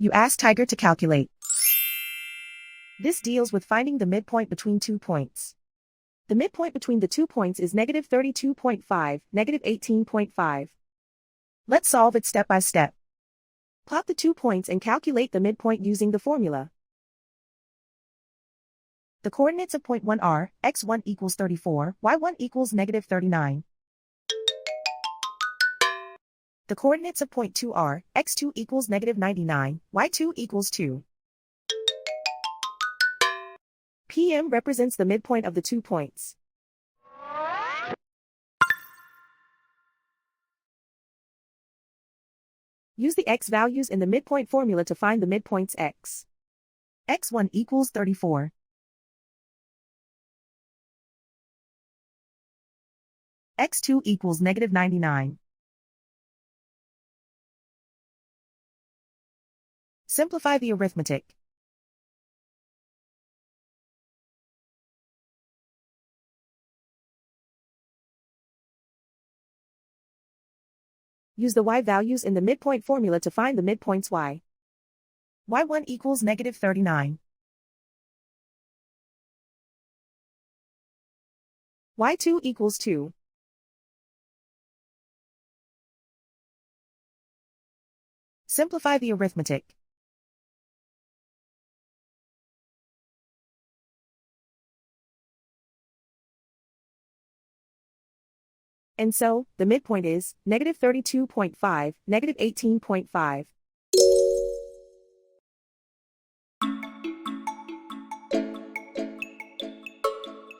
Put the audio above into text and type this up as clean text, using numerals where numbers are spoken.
You ask Tiger to calculate. This deals with finding the midpoint between 2 points. The midpoint between the 2 points is negative 32.5, negative 18.5. Let's solve it step by step. Plot the 2 points and calculate the midpoint using the formula. The coordinates of point 1 are, x1 equals 34, y1 equals negative 39. The coordinates of point 2 are, x2 equals negative 99, y2 equals 2. PM represents the midpoint of the 2 points. Use the x values in the midpoint formula to find the midpoints x. x1 equals 34. x2 equals negative 99. Simplify the arithmetic. Use the y values in the midpoint formula to find the midpoints y. y1 equals negative 39. y2 equals 2. Simplify the arithmetic. And so, the midpoint is, negative 32.5, negative 18.5.